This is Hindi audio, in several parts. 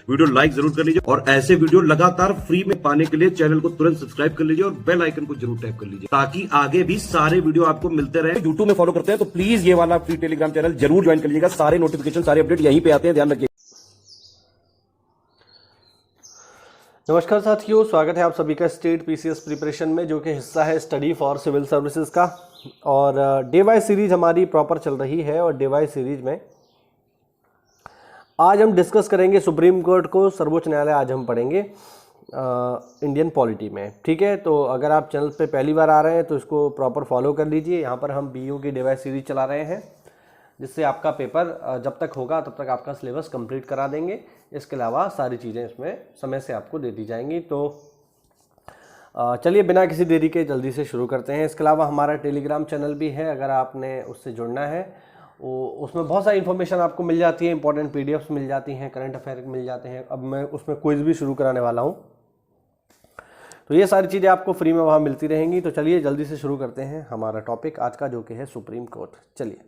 वीडियो लाइक जरूर कर लीजिए और ऐसे वीडियो लगातार फ्री में पाने के लिए चैनल को तुरंत सब्सक्राइब कर लीजिए और बेल आइकन को जरूर टैप कर लीजिए ताकि आगे भी सारे वीडियो आपको मिलते रहे। यूट्यूब में फॉलो करते हैं तो प्लीज ये वाला फ्री टेलीग्राम चैनल जरूर ज्वाइन कर लीजिएगा। सारे नोटिफिकेशन सारे अपडेट यहीं पे आते हैं, ध्यान रखिए। नमस्कार साथियों, स्वागत है आप सभी का स्टेट पीसीएस प्रिपरेशन में, जो कि हिस्सा है स्टडी फॉर सिविल सर्विसेज का। और डे वाइज सीरीज हमारी प्रॉपर चल रही है और डे वाइज सीरीज में आज हम डिस्कस करेंगे सुप्रीम कोर्ट को, सर्वोच्च न्यायालय आज हम पढ़ेंगे इंडियन पॉलिटी में। ठीक है, तो अगर आप चैनल पे पहली बार आ रहे हैं तो इसको प्रॉपर फॉलो कर लीजिए। यहाँ पर हम बीयू की डे वाइज सीरीज चला रहे हैं, जिससे आपका पेपर जब तक होगा तब तक आपका सिलेबस कंप्लीट करा देंगे। इसके अलावा सारी चीज़ें इसमें समय से आपको दे दी जाएंगी। तो चलिए बिना किसी देरी के जल्दी से शुरू करते हैं। इसके अलावा हमारा टेलीग्राम चैनल भी है, अगर आपने उससे जुड़ना है उसमें बहुत सारी इन्फॉर्मेशन आपको मिल जाती है, इंपॉर्टेंट पीडीएफ्स मिल जाती हैं, करंट अफेयर मिल जाते हैं। अब मैं उसमें क्विज भी शुरू कराने वाला हूँ, तो ये सारी चीज़ें आपको फ्री में वहाँ मिलती रहेंगी। तो चलिए जल्दी से शुरू करते हैं हमारा टॉपिक आज का, जो कि है सुप्रीम कोर्ट। चलिए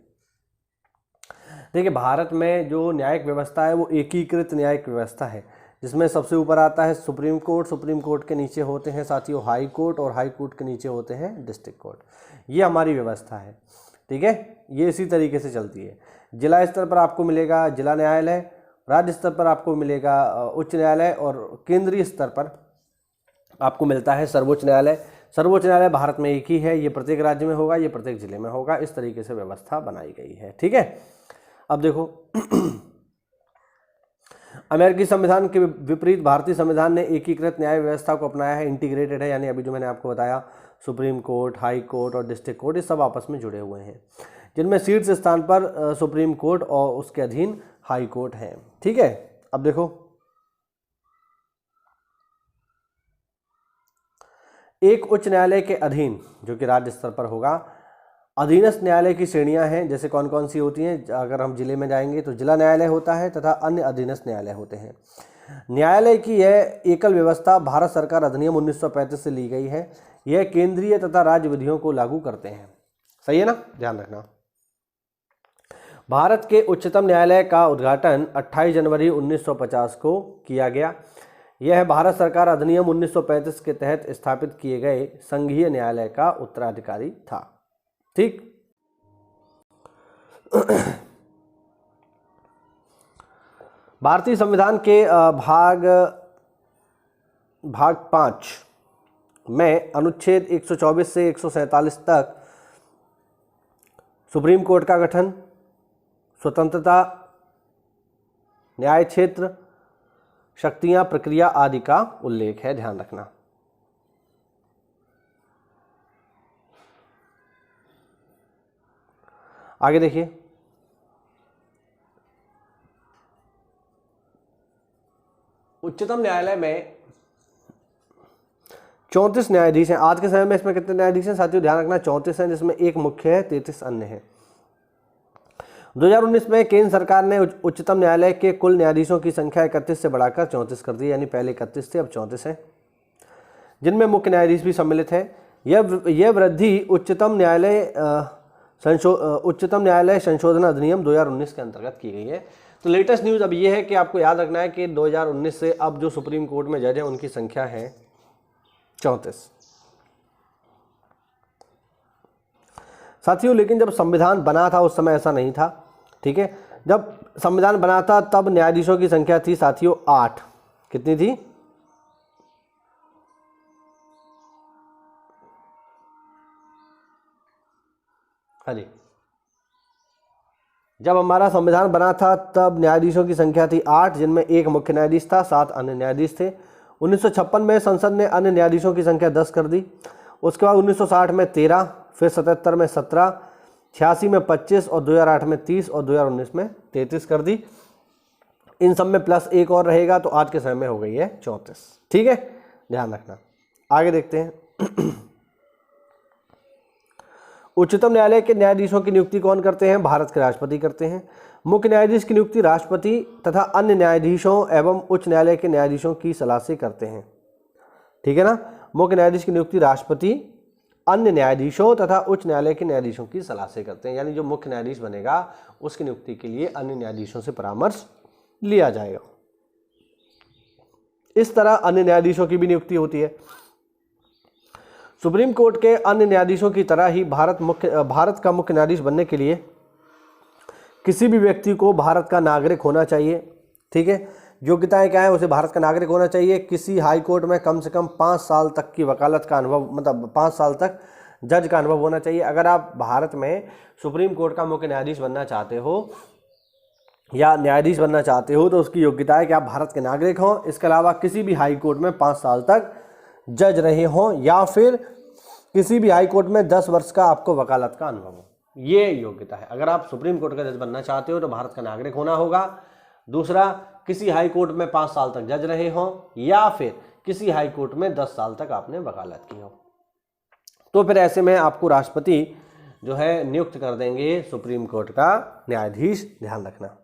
देखिए, भारत में जो न्यायिक व्यवस्था है वो एकीकृत न्यायिक व्यवस्था है, जिसमें सबसे ऊपर आता है सुप्रीम कोर्ट। सुप्रीम कोर्ट के नीचे होते हैं साथियों हाई कोर्ट, और हाई कोर्ट के नीचे होते हैं डिस्ट्रिक्ट कोर्ट। ये हमारी व्यवस्था है, ठीक है। ये इसी तरीके से चलती है। जिला स्तर पर आपको मिलेगा जिला न्यायालय, राज्य स्तर पर आपको मिलेगा उच्च न्यायालय, और केंद्रीय स्तर पर आपको मिलता है सर्वोच्च न्यायालय। सर्वोच्च न्यायालय भारत में एक ही है, ये प्रत्येक राज्य में होगा, ये प्रत्येक जिले में होगा। इस तरीके से व्यवस्था बनाई गई है, ठीक है। अब देखो अमेरिकी संविधान के विपरीत भारतीय संविधान ने एकीकृत न्याय व्यवस्था को अपनाया है, इंटीग्रेटेड है। यानी अभी जो मैंने आपको बताया, सुप्रीम कोर्ट, हाई कोर्ट और डिस्ट्रिक्ट कोर्ट, ये सब आपस में जुड़े हुए हैं, जिनमें शीर्ष स्थान पर सुप्रीम कोर्ट और उसके अधीन हाई कोर्ट है, ठीक है। अब देखो, एक उच्च न्यायालय के अधीन, जो कि राज्य स्तर पर होगा, अधीनस्थ न्यायालय की श्रेणियां हैं। जैसे कौन कौन सी होती हैं, अगर हम जिले में जाएंगे तो जिला न्यायालय होता है तथा अन्य अधीनस्थ न्यायालय होते हैं। न्यायालय की यह एकल व्यवस्था भारत सरकार अधिनियम 1935 से ली गई है। यह केंद्रीय तथा राज्य विधियों को लागू करते हैं, सही है ना, ध्यान रखना। भारत के उच्चतम न्यायालय का उद्घाटन 28 जनवरी 1950 को किया गया। यह भारत सरकार अधिनियम 1935 के तहत स्थापित किए गए संघीय न्यायालय का उत्तराधिकारी था, ठीक। भारतीय संविधान के भाग 5 में अनुच्छेद 124 से 147 तक सुप्रीम कोर्ट का गठन, स्वतंत्रता, न्याय क्षेत्र, शक्तियां, प्रक्रिया आदि का उल्लेख है, ध्यान रखना। आगे देखिए, उच्चतम न्यायालय में 34 न्यायाधीश हैं। आज के समय में इसमें कितने न्यायाधीश हैं साथियों, ध्यान रखना, 34 हैं, जिसमें एक मुख्य है, 33 अन्य हैं। 2019 में केंद्र सरकार ने उच्चतम न्यायालय के कुल न्यायाधीशों की संख्या 31 से बढ़ाकर 34 कर दी। यानी पहले 31 थे, अब 34 हैं, जिनमें मुख्य न्यायाधीश भी सम्मिलित है। यह वृद्धि उच्चतम न्यायालय संशोधन अधिनियम 2019 के अंतर्गत की गई है। तो लेटेस्ट न्यूज़ अब ये है कि आपको याद रखना है कि 2019 से अब जो सुप्रीम कोर्ट में जज हैं उनकी संख्या है 34 साथियों। लेकिन जब संविधान बना था उस समय ऐसा नहीं था, ठीक है। जब संविधान बना था तब न्यायाधीशों की संख्या थी साथियों 8। कितनी थी? हाँ जी, जब हमारा संविधान बना था तब न्यायाधीशों की संख्या थी 8, जिनमें एक मुख्य न्यायाधीश था, 7 अन्य न्यायाधीश थे। 1956 में संसद ने अन्य न्यायाधीशों की संख्या 10 कर दी। उसके बाद 1960 में 13, फिर 77 में 17, 86 में 25 और 2008 में 30 और 2019 में 33 कर दी। इन सब में प्लस एक और रहेगा, तो आज के समय में हो गई है 34, ठीक है, ध्यान रखना। आगे देखते हैं। उच्चतम न्यायालय के न्यायाधीशों की नियुक्ति कौन करते हैं? भारत के राष्ट्रपति करते हैं। मुख्य न्यायाधीश की नियुक्ति राष्ट्रपति तथा अन्य न्यायाधीशों एवं उच्च न्यायालय के न्यायाधीशों की सलाह से करते हैं, ठीक है ना। मुख्य न्यायाधीश की नियुक्ति राष्ट्रपति अन्य न्यायाधीशों तथा उच्च न्यायालय के न्यायाधीशों की सलाह से करते हैं। यानी जो मुख्य न्यायाधीश बनेगा उसकी नियुक्ति के लिए अन्य न्यायाधीशों से परामर्श लिया जाएगा। इस तरह अन्य न्यायाधीशों की भी नियुक्ति होती है। सुप्रीम कोर्ट के अन्य न्यायाधीशों की तरह ही भारत का मुख्य न्यायाधीश बनने के लिए किसी भी व्यक्ति को भारत का नागरिक होना चाहिए। ठीक है, योग्यताएं क्या है, उसे भारत का नागरिक होना चाहिए, किसी हाई कोर्ट में कम से कम 5 साल तक की वकालत का अनुभव, मतलब 5 साल तक जज का अनुभव होना चाहिए। अगर आप भारत में सुप्रीम कोर्ट का मुख्य न्यायाधीश बनना चाहते हो या न्यायाधीश बनना चाहते हो तो उसकी योग्यता है कि आप भारत के नागरिक हों, इसके अलावा किसी भी हाई कोर्ट में 5 साल तक जज रहे हों या फिर किसी भी हाई कोर्ट में 10 वर्ष का आपको वकालत का अनुभव हो। ये योग्यता है। अगर आप सुप्रीम कोर्ट का जज बनना चाहते हो तो भारत का नागरिक होना होगा। दूसरा, किसी हाई कोर्ट में 5 साल तक जज रहे हों या फिर किसी हाई कोर्ट में 10 साल तक आपने वकालत की हो। तो फिर ऐसे में आपको राष्ट्रपति जो है नियुक्त कर देंगे सुप्रीम कोर्ट का न्यायाधीश, ध्यान रखना।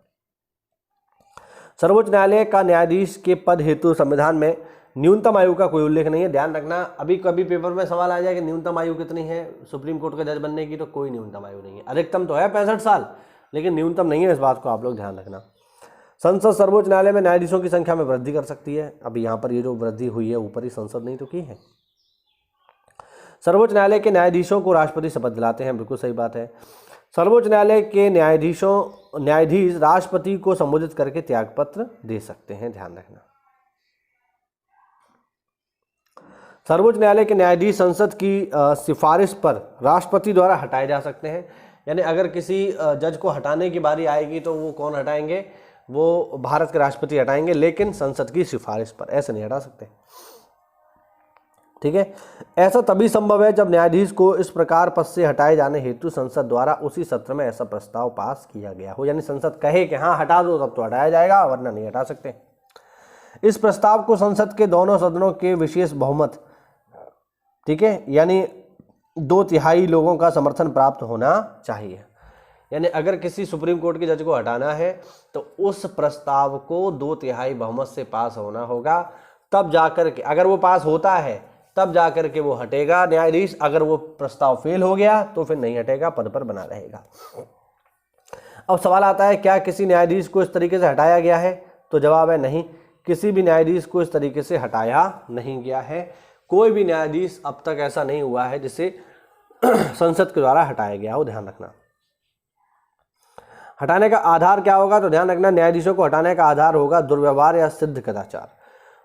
सर्वोच्च न्यायालय का न्यायाधीश के पद हेतु संविधान में न्यूनतम आयु का कोई उल्लेख नहीं है, ध्यान रखना। अभी कभी पेपर में सवाल आ जाए कि न्यूनतम आयु कितनी है सुप्रीम कोर्ट का जज बनने की, तो कोई न्यूनतम आयु नहीं है। अधिकतम तो है 65 साल, लेकिन न्यूनतम नहीं है, इस बात को आप लोग ध्यान रखना। संसद सर्वोच्च न्यायालय में न्यायाधीशों की संख्या में वृद्धि कर सकती है। अभी यहाँ पर ये जो वृद्धि हुई है ऊपर ही संसद नहीं तो की है। सर्वोच्च न्यायालय के न्यायाधीशों को राष्ट्रपति शपथ दिलाते हैं, बिल्कुल सही बात है। सर्वोच्च न्यायालय के न्यायाधीश राष्ट्रपति को संबोधित करके त्यागपत्र दे सकते हैं, ध्यान रखना। सर्वोच्च न्यायालय के न्यायाधीश संसद की सिफारिश पर राष्ट्रपति द्वारा हटाए जा सकते हैं। यानी अगर किसी जज को हटाने की बारी आएगी तो वो कौन हटाएंगे, वो भारत के राष्ट्रपति हटाएंगे, लेकिन संसद की सिफारिश पर, ऐसे नहीं हटा सकते। ठीक है, ऐसा तभी संभव है जब न्यायाधीश को इस प्रकार पद से हटाए जाने हेतु संसद द्वारा उसी सत्र में ऐसा प्रस्ताव पास किया गया हो। यानी संसद कहे कि हाँ हटा दो, तब तो हटाया जाएगा, वरना नहीं हटा सकते। इस प्रस्ताव को संसद के दोनों सदनों के विशेष बहुमत, ठीक है, यानी 2/3 लोगों का समर्थन प्राप्त होना चाहिए। यानी अगर किसी सुप्रीम कोर्ट के जज को हटाना है तो उस प्रस्ताव को 2/3 बहुमत से पास होना होगा, तब जाकर के, अगर वो पास होता है तब जाकर के वो हटेगा न्यायाधीश। अगर वो प्रस्ताव फेल हो गया तो फिर नहीं हटेगा, पद पर बना रहेगा। अब सवाल आता है, क्या किसी न्यायाधीश को इस तरीके से हटाया गया है? तो जवाब है नहीं, किसी भी न्यायाधीश को इस तरीके से हटाया नहीं गया है। कोई भी न्यायाधीश अब तक ऐसा नहीं हुआ है जिसे संसद के द्वारा हटाया गया हो, ध्यान रखना। हटाने का आधार क्या होगा? तो ध्यान रखना, न्यायाधीशों को हटाने का आधार होगा दुर्व्यवहार या सिद्ध कदाचार।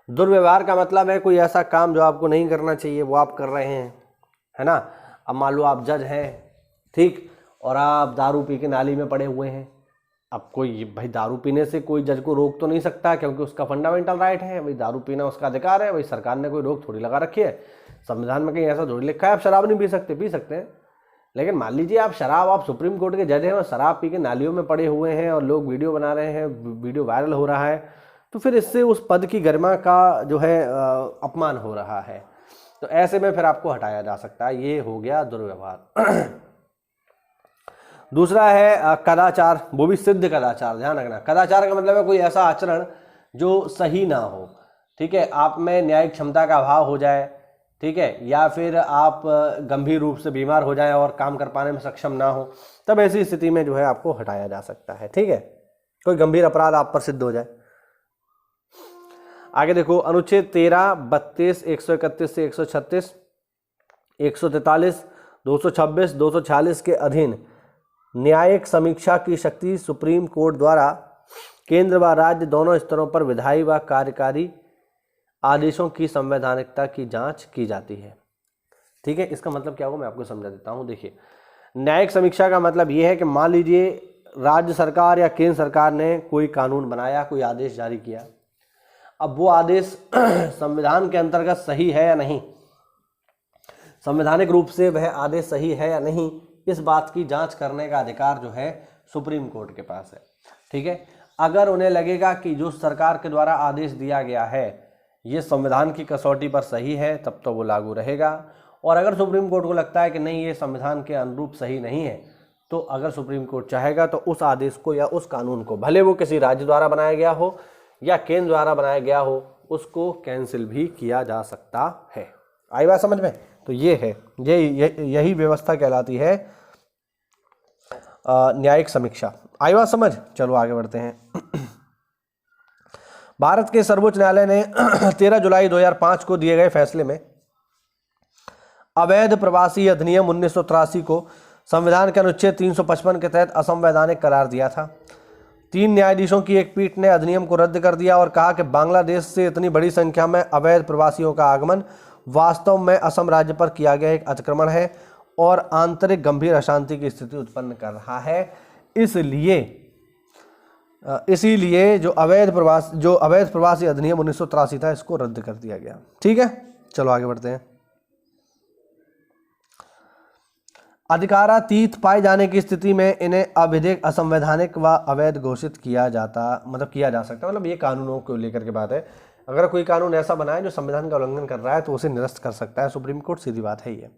दुर्व्यवहार का मतलब है कोई ऐसा काम जो आपको नहीं करना चाहिए वो आप कर रहे हैं, है ना। अब मान लो आप जज हैं, ठीक, और आप दारू पी के नाली में पड़े हुए हैं। अब कोई भाई दारू पीने से कोई जज को रोक तो नहीं सकता, क्योंकि उसका फंडामेंटल राइट है, भाई दारू पीना उसका अधिकार है। भाई सरकार ने कोई रोक थोड़ी लगा रखी है, संविधान में कहीं ऐसा थोड़ी लिखा है आप शराब नहीं पी सकते, पी सकते हैं। लेकिन मान लीजिए आप सुप्रीम कोर्ट के जज हैं और शराब पी के नालियों में पड़े हुए हैं और लोग वीडियो बना रहे हैं, वीडियो वायरल हो रहा है, तो फिर इससे उस पद की गरिमा का जो है अपमान हो रहा है। तो ऐसे में फिर आपको हटाया जा सकता है। ये हो गया दुर्व्यवहार। दूसरा है कदाचार, वो भी सिद्ध कदाचार, ध्यान रखना। कदाचार का मतलब है कोई ऐसा आचरण जो सही ना हो, ठीक है, आप में न्यायिक क्षमता का अभाव हो जाए, ठीक है, या फिर आप गंभीर रूप से बीमार हो जाए और काम कर पाने में सक्षम ना हो, तब ऐसी स्थिति में जो है आपको हटाया जा सकता है। ठीक है, कोई गंभीर अपराध आप पर सिद्ध हो जाए। आगे देखो, अनुच्छेद 13, 32, 131 से 136, 143, 226, 246 के अधीन न्यायिक समीक्षा की शक्ति सुप्रीम कोर्ट द्वारा केंद्र व राज्य दोनों स्तरों पर विधायी व कार्यकारी आदेशों की संवैधानिकता की जांच की जाती है। ठीक है, इसका मतलब क्या होगा मैं आपको समझा देता हूं। देखिए, न्यायिक समीक्षा का मतलब यह है कि मान लीजिए राज्य सरकार या केंद्र सरकार ने कोई कानून बनाया, कोई आदेश जारी किया। अब वो आदेश संविधान के अंतर्गत सही है या नहीं, संवैधानिक रूप से वह आदेश सही है या नहीं, इस बात की जांच करने का अधिकार जो है सुप्रीम कोर्ट के पास है। ठीक है, अगर उन्हें लगेगा कि जो सरकार के द्वारा आदेश दिया गया है ये संविधान की कसौटी पर सही है, तब तो वो लागू रहेगा। और अगर सुप्रीम कोर्ट को लगता है कि नहीं ये संविधान के अनुरूप सही नहीं है, तो अगर सुप्रीम कोर्ट चाहेगा तो उस आदेश को या उस कानून को, भले वो किसी राज्य द्वारा बनाया गया हो या केंद्र द्वारा बनाया गया हो, उसको कैंसिल भी किया जा सकता है। आई बात समझ में? तो ये है, यही व्यवस्था कहलाती है न्यायिक समीक्षा। आई बात समझ? चलो आगे बढ़ते हैं। भारत के सर्वोच्च न्यायालय ने 13 जुलाई 2005 को दिए गए फैसले में अवैध प्रवासी अधिनियम 1983 को संविधान के अनुच्छेद 355 के तहत असंवैधानिक करार दिया था। 3 न्यायाधीशों की एक पीठ ने अधिनियम को रद्द कर दिया और कहा कि बांग्लादेश से इतनी बड़ी संख्या में अवैध प्रवासियों का आगमन वास्तव में असम राज्य पर किया गया एक अतिक्रमण है और आंतरिक गंभीर अशांति की स्थिति उत्पन्न कर रहा है। इसीलिए जो अवैध प्रवासी अधिनियम 1983 था, इसको रद्द कर दिया गया। ठीक है, चलो आगे बढ़ते हैं। अधिकारातीत पाए जाने की स्थिति में इन्हें अविधिक, असंवैधानिक व अवैध घोषित किया जा सकता है। मतलब ये कानूनों को लेकर के बात है। अगर कोई कानून ऐसा बना है जो संविधान का उल्लंघन कर रहा है तो उसे निरस्त कर सकता है सुप्रीम कोर्ट, सीधी बात है ये।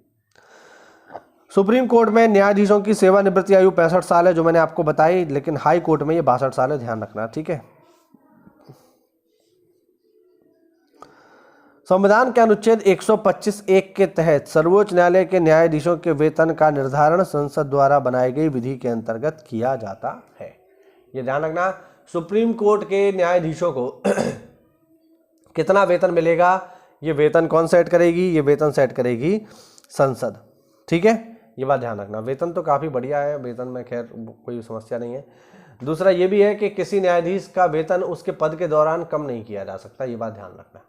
सुप्रीम कोर्ट में न्यायाधीशों की सेवानिवृत्ति आयु 65 साल है, जो मैंने आपको बताई, लेकिन हाई कोर्ट में ये 62 साल है, ध्यान रखना। ठीक है, संविधान के अनुच्छेद 125(1) के तहत सर्वोच्च न्यायालय के न्यायाधीशों के वेतन का निर्धारण संसद द्वारा बनाई गई विधि के अंतर्गत किया जाता है। ये ध्यान रखना, सुप्रीम कोर्ट के न्यायाधीशों को कितना वेतन मिलेगा, ये वेतन कौन सेट करेगी? ये वेतन सेट करेगी संसद। ठीक है, ये बात ध्यान रखना। वेतन तो काफ़ी बढ़िया है, वेतन में खैर कोई समस्या नहीं है। दूसरा ये भी है कि किसी न्यायाधीश का वेतन उसके पद के दौरान कम नहीं किया जा सकता, ये बात ध्यान रखना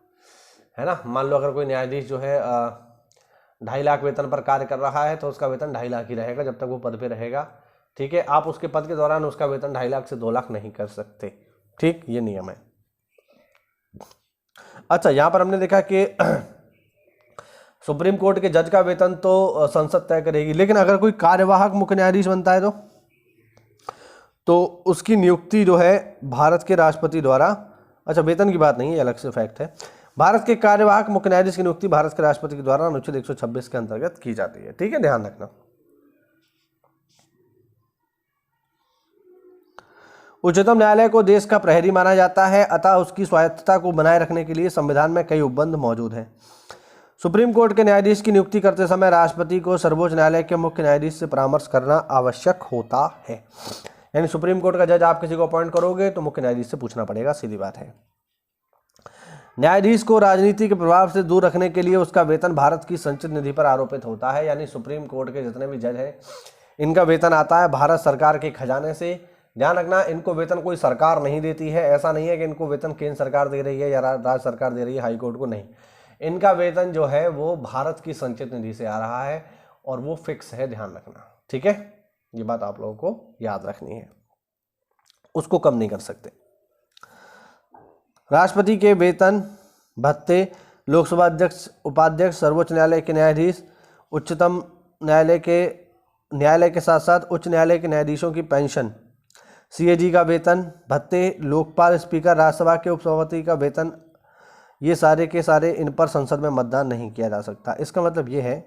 है ना। मान लो अगर कोई न्यायाधीश जो है 2.5 लाख वेतन पर कार्य कर रहा है तो उसका वेतन 2.5 लाख ही रहेगा जब तक वो पद पे रहेगा। ठीक है, आप उसके पद के दौरान उसका वेतन 2.5 लाख से 2 लाख नहीं कर सकते। ठीक, ये नियम है। अच्छा, यहाँ पर हमने देखा कि सुप्रीम कोर्ट के जज का वेतन तो संसद तय करेगी, लेकिन अगर कोई कार्यवाहक मुख्य न्यायाधीश बनता है तो उसकी नियुक्ति जो है भारत के राष्ट्रपति द्वारा, अच्छा वेतन की बात नहीं है, अलग से फैक्ट है। भारत के कार्यवाहक मुख्य न्यायाधीश की नियुक्ति भारत के राष्ट्रपति के द्वारा अनुच्छेद 126 के अंतर्गत की जाती है। ठीक है, ध्यान रखना। उच्चतम न्यायालय को देश का प्रहरी माना जाता है, अतः उसकी स्वायत्तता को बनाए रखने के लिए संविधान में कई उपबंध मौजूद हैं। सुप्रीम कोर्ट के न्यायाधीश की नियुक्ति करते समय राष्ट्रपति को सर्वोच्च न्यायालय के मुख्य न्यायाधीश से परामर्श करना आवश्यक होता है। यानी सुप्रीम कोर्ट का जज आप किसी को अपॉइंट करोगे तो मुख्य न्यायाधीश से पूछना पड़ेगा, सीधी बात है। न्यायाधीश को राजनीति के प्रभाव से दूर रखने के लिए उसका वेतन भारत की संचित निधि पर आरोपित होता है। यानी सुप्रीम कोर्ट के जितने भी जज हैं इनका वेतन आता है भारत सरकार के खजाने से। ध्यान रखना, इनको वेतन कोई सरकार नहीं देती है। ऐसा नहीं है कि इनको वेतन केंद्र सरकार दे रही है या राज्य सरकार दे रही है हाई कोर्ट को, नहीं। इनका वेतन जो है वो भारत की संचित निधि से आ रहा है और वो फिक्स है, ध्यान रखना। ठीक है, ये बात आप लोगों को याद रखनी है, उसको कम नहीं कर सकते। राष्ट्रपति के वेतन भत्ते, लोकसभा अध्यक्ष, उपाध्यक्ष, सर्वोच्च न्यायालय के न्यायाधीश, उच्चतम न्यायालय के साथ साथ उच्च न्यायालय के न्यायाधीशों की पेंशन, सीएजी का वेतन भत्ते, लोकपाल, स्पीकर, राज्यसभा के उपसभापति का वेतन, ये सारे के सारे इन पर संसद में मतदान नहीं किया जा सकता। इसका मतलब ये है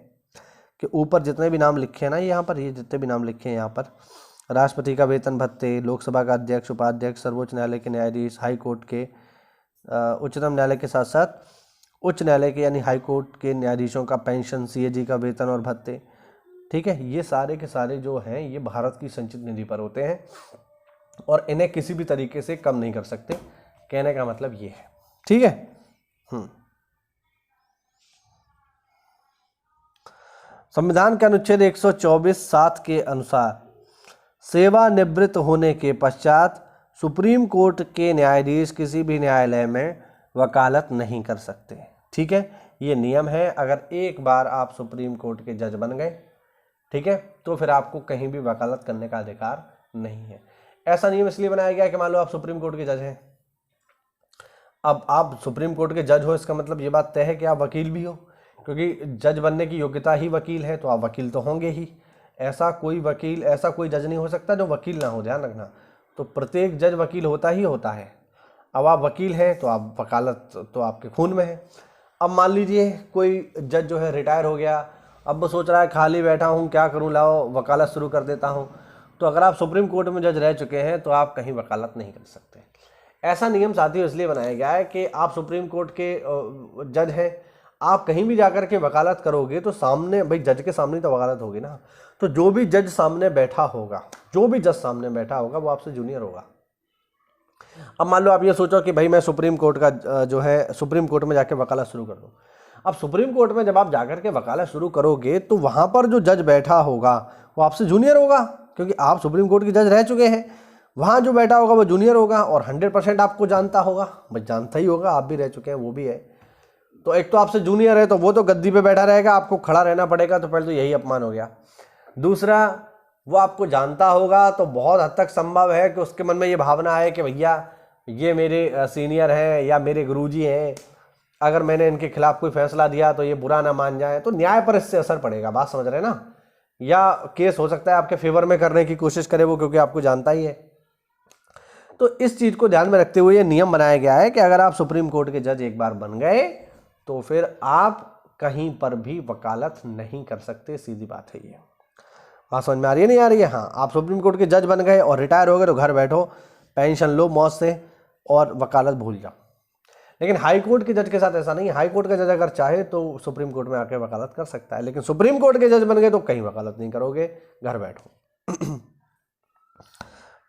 कि ऊपर जितने भी नाम लिखे हैं ना, यहाँ पर ये जितने भी नाम लिखे हैं यहाँ पर, राष्ट्रपति का वेतन भत्ते, लोकसभा का अध्यक्ष, उपाध्यक्ष, सर्वोच्च न्यायालय के न्यायाधीश, हाई कोर्ट के, उच्चतम न्यायालय के साथ साथ उच्च न्यायालय के यानी हाई कोर्ट के न्यायाधीशों का पेंशन, सीएजी का वेतन और भत्ते, ठीक है, ये सारे के सारे जो हैं ये भारत की संचित निधि पर होते हैं और इन्हें किसी भी तरीके से कम नहीं कर सकते। कहने का मतलब ये है। ठीक है, संविधान के अनुच्छेद 124(7) के अनुसार सेवानिवृत्त होने के पश्चात सुप्रीम कोर्ट के न्यायाधीश किसी भी न्यायालय में वकालत नहीं कर सकते। ठीक है, ये नियम है। अगर एक बार आप सुप्रीम कोर्ट के जज बन गए, ठीक है, तो फिर आपको कहीं भी वकालत करने का अधिकार नहीं है। ऐसा नियम इसलिए बनाया गया कि मान लो आप सुप्रीम कोर्ट के जज हैं, अब आप सुप्रीम कोर्ट के जज हो, इसका मतलब ये बात तय है कि आप वकील भी हो, क्योंकि जज बनने की योग्यता ही वकील है, तो आप वकील तो होंगे ही। ऐसा कोई जज नहीं हो सकता जो वकील ना हो, ध्यान रखना। तो प्रत्येक जज वकील होता ही होता है। अब आप वकील हैं तो आप वकालत तो आपके खून में है। अब मान लीजिए कोई जज जो है रिटायर हो गया, अब वो सोच रहा है खाली बैठा हूँ, क्या करूँ, लाओ वकालत शुरू कर देता हूँ। तो अगर आप सुप्रीम कोर्ट में जज रह चुके हैं तो आप कहीं वकालत नहीं कर सकते। ऐसा नियम साथियों इसलिए बनाया गया है कि आप सुप्रीम कोर्ट के जज हैं, आप कहीं भी जाकर के वकालत करोगे तो सामने, भाई जज के सामने तो वकालत होगी ना, तो जो भी जज सामने बैठा होगा, वो आपसे जूनियर होगा। अब मान लो आप ये सोचो कि भाई मैं सुप्रीम कोर्ट का जो है सुप्रीम कोर्ट में जाके वकालत शुरू कर दूँ। अब सुप्रीम कोर्ट में जब आप जाकर के वकालत शुरू करोगे तो वहाँ पर जो जज बैठा होगा वो आपसे जूनियर होगा, क्योंकि आप सुप्रीम कोर्ट के जज रह चुके हैं। वहाँ जो बैठा होगा वो जूनियर होगा और 100% आपको जानता होगा, बस जानता ही होगा, आप भी रह चुके हैं, वो भी है। तो एक तो आपसे जूनियर है तो वो तो गद्दी पे बैठा रहेगा, आपको खड़ा रहना पड़ेगा, तो पहले तो यही अपमान हो गया। दूसरा, वो आपको जानता होगा तो बहुत हद तक संभव है कि उसके मन में ये भावना है कि भैया ये मेरे सीनियर हैं या मेरे गुरुजी हैं, अगर मैंने इनके खिलाफ कोई फैसला दिया तो ये बुरा ना मान जाए, तो न्याय पर इससे असर पड़ेगा। बात समझ रहे हैं ना? या केस हो सकता है आपके फेवर में करने की कोशिश करे वो, क्योंकि आपको जानता ही है। तो इस चीज़ को ध्यान में रखते हुए ये नियम बनाया गया है कि अगर आप सुप्रीम कोर्ट के जज एक बार बन गए तो फिर आप कहीं पर भी वकालत नहीं कर सकते। सीधी बात है ये। बात समझ में आ रही है नहीं आ रही है? हाँ, आप सुप्रीम कोर्ट के जज बन गए और रिटायर हो गए तो घर बैठो, पेंशन लो मौज से और वकालत भूल जाओ। लेकिन हाई कोर्ट के जज के साथ ऐसा नहीं है। हाई कोर्ट का जज अगर चाहे तो सुप्रीम कोर्ट में आके वकालत कर सकता है, लेकिन सुप्रीम कोर्ट के जज बन गए तो कहीं वकालत नहीं करोगे, घर बैठो।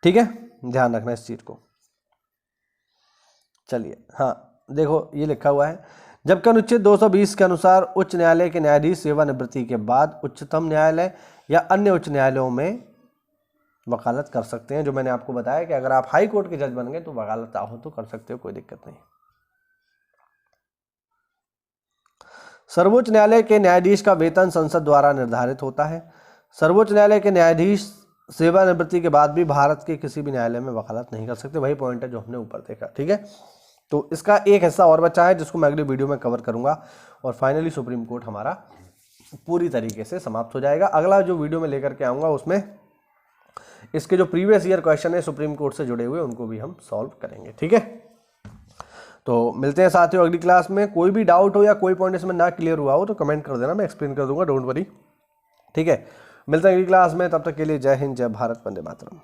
ठीक है, ध्यान रखना इस चीज को। चलिए, हाँ देखो ये लिखा हुआ है, जबकि अनुच्छेद 220 के अनुसार उच्च न्यायालय के न्यायाधीश सेवानिवृत्ति के बाद उच्चतम न्यायालय या अन्य उच्च न्यायालयों में वकालत कर सकते हैं। जो मैंने आपको बताया कि अगर आप हाई कोर्ट के जज बन गए तो वकालत चाहो तो कर सकते हो, कोई दिक्कत नहीं। सर्वोच्च न्यायालय के न्यायाधीश का वेतन संसद द्वारा निर्धारित होता है। सर्वोच्च न्यायालय के न्यायाधीश सेवानिवृत्ति के बाद भी भारत के किसी भी न्यायालय में वकालत नहीं कर सकते। वही पॉइंट है जो हमने ऊपर देखा। ठीक है, तो इसका एक हिस्सा और बचा है जिसको मैं अगली वीडियो में कवर करूंगा और फाइनली सुप्रीम कोर्ट हमारा पूरी तरीके से समाप्त हो जाएगा। अगला जो वीडियो में लेकर के आऊँगा उसमें इसके जो प्रीवियस ईयर क्वेश्चन है सुप्रीम कोर्ट से जुड़े हुए उनको भी हम सॉल्व करेंगे। ठीक है, तो मिलते हैं साथियों अगली क्लास में। कोई भी डाउट हो या कोई पॉइंट इसमें ना क्लियर हुआ हो तो कमेंट कर देना, मैं एक्सप्लेन कर दूंगा, डोंट वरी। ठीक है, मिलते हैं अगली क्लास में, तब तक के लिए जय हिंद, जय भारत, वंदे मातरम।